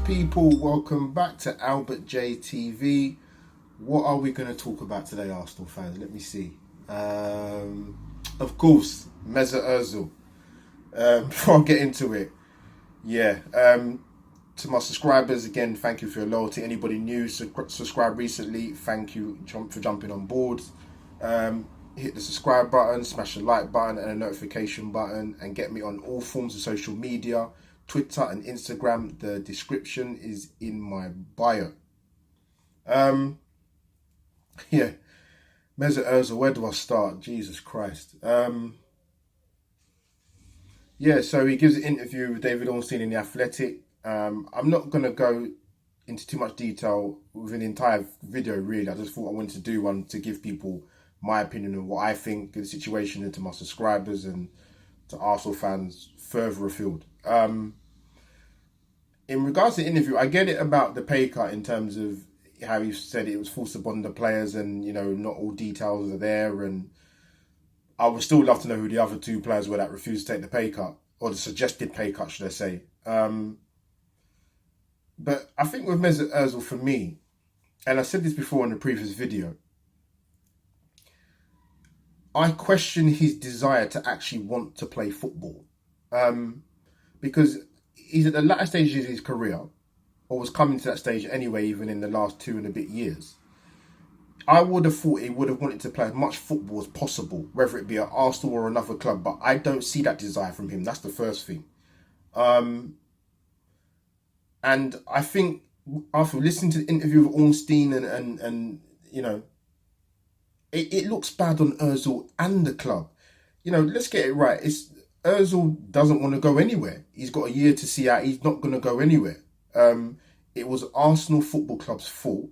people, welcome back to Albert J TV. What are we going to talk about today, Arsenal fans? Let me see. Of course, Mesut Ozil. Before I get into it, to my subscribers, again, thank you for your loyalty. Anybody new subscribed recently, thank you for jumping on board. Hit the subscribe button, smash the like button and a notification button, and get me on all forms of social media, Twitter and Instagram. The description is in my bio. Mesut Ozil, where do I start? Jesus Christ. So he gives an interview with David Ornstein in The Athletic. I'm not going to go into too much detail with an entire video, really. I just thought I wanted to do one to give people my opinion on what I think of the situation, and to my subscribers and to Arsenal fans further afield. In regards to the interview, I get it about the pay cut in terms of how you said it was forced upon the players, and not all details are there, and I would still love to know who the other two players were that refused to take the pay cut, or the suggested pay cut, should I say. But I think with Mesut Ozil, for me, and I said this before in the previous video, I question his desire to actually want to play football. Because he's at the latter stages of his career, or was coming to that stage anyway, even in the last 2 and a bit years. I would have thought he would have wanted to play as much football as possible, whether it be at Arsenal or another club, but I don't see that desire from him. That's the first thing. And I think after listening to the interview with Ornstein and it looks bad on Ozil and the club. Let's get it right. Ozil doesn't want to go anywhere. He's got a year to see out. He's not going to go anywhere. It was Arsenal Football Club's fault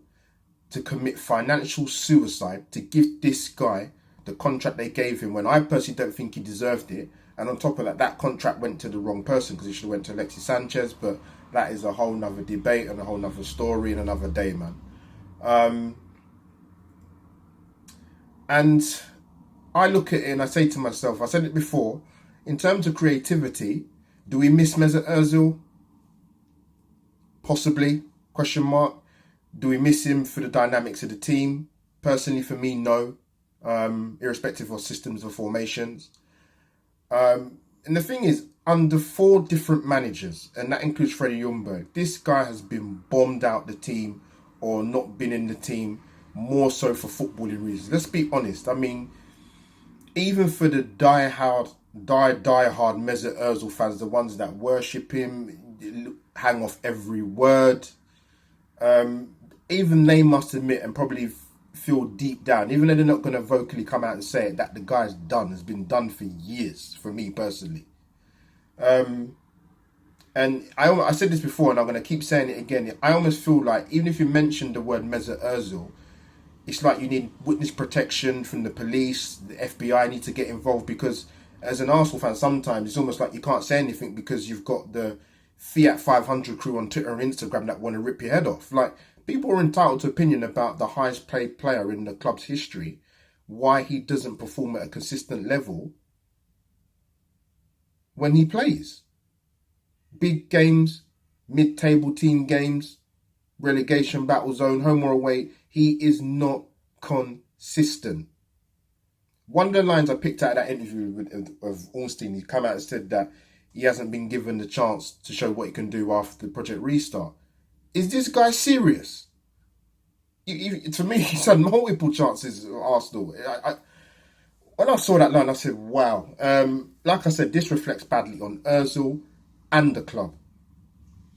to commit financial suicide to give this guy the contract they gave him, when I personally don't think he deserved it. And on top of that, that contract went to the wrong person, because it should have went to Alexis Sanchez. But that is a whole nother debate and a whole nother story and another day, man. And I look at it and I say to myself, I said it before, in terms of creativity, do we miss Mesut Ozil? Possibly, question mark. Do we miss him for the dynamics of the team? Personally, for me, no. Irrespective of systems or formations. And the thing is, under 4 different managers, and that includes Freddie Ljungberg, this guy has been bombed out the team or not been in the team, more so for footballing reasons. Let's be honest. I mean, even for the die-hard Mesut Ozil fans, the ones that worship him, hang off every word, even they must admit and probably feel deep down, even though they're not going to vocally come out and say it, that the guy's done, has been done for years, for me personally. And I said this before, and I'm going to keep saying it again. I almost feel like, even if you mention the word Mesut Ozil, it's like you need witness protection from the police, the FBI need to get involved, because as an Arsenal fan, sometimes it's almost like you can't say anything because you've got the Fiat 500 crew on Twitter and Instagram that want to rip your head off. Like, people are entitled to opinion about the highest paid player in the club's history, why he doesn't perform at a consistent level when he plays. Big games, mid-table team games, relegation battle zone, home or away, he is not consistent. One of the lines I picked out of that interview of Ornstein, he come out and said that he hasn't been given the chance to show what he can do after the Project Restart. Is this guy serious? To me, he's had multiple chances at Arsenal. When I saw that line, I said, wow. Like I said, this reflects badly on Ozil and the club.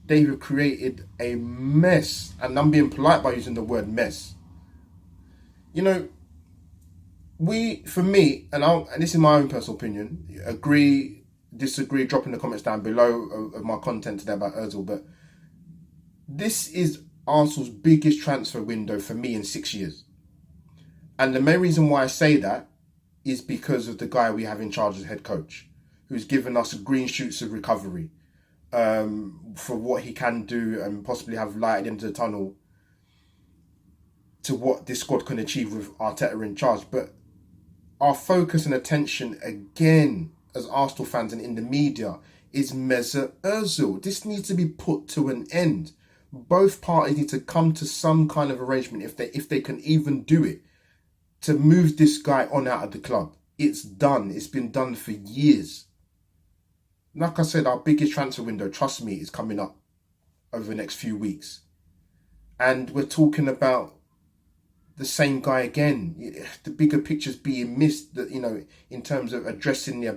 They have created a mess. And I'm being polite by using the word mess. For me, and this is my own personal opinion, agree, disagree, drop in the comments down below of my content today about Ozil, but this is Arsenal's biggest transfer window for me in 6 years. And the main reason why I say that is because of the guy we have in charge as head coach, who's given us green shoots of recovery for what he can do, and possibly have light at the end of the tunnel to what this squad can achieve with Arteta in charge. But our focus and attention, again, as Arsenal fans and in the media, is Mesut Ozil. This needs to be put to an end. Both parties need to come to some kind of arrangement, if they can even do it, to move this guy on out of the club. It's done. It's been done for years. Like I said, our biggest transfer window, trust me, is coming up over the next few weeks. And we're talking about the same guy again. The bigger picture's being missed, that, you know, in terms of addressing the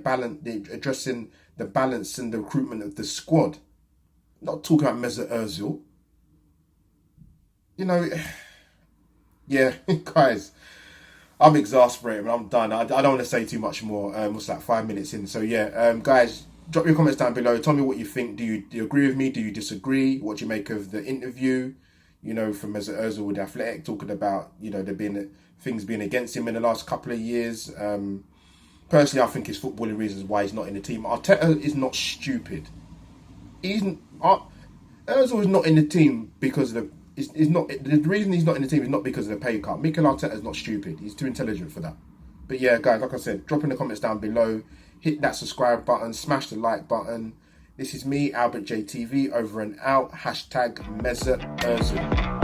balance and the recruitment of the squad. Not talking about Mesut Ozil. You know, yeah, guys, I'm exasperated. I'm done. I don't want to say too much more. What's that? 5 minutes in. So yeah, guys, drop your comments down below. Tell me what you think. Do you agree with me? Do you disagree? What do you make of the interview? You know, from Mesut Ozil with the Athletic, talking about, you know, there being things being against him in the last couple of years. Personally, I think it's footballing reasons why he's not in the team. Arteta is not stupid. Ozil is not in the team because of the. It's not, the reason he's not in the team is not because of the pay cut. Mikel Arteta is not stupid. He's too intelligent for that. But yeah, guys, like I said, drop in the comments down below. Hit that subscribe button. Smash the like button. This is me, Albert JTV, over and out. #Mesut Ozil.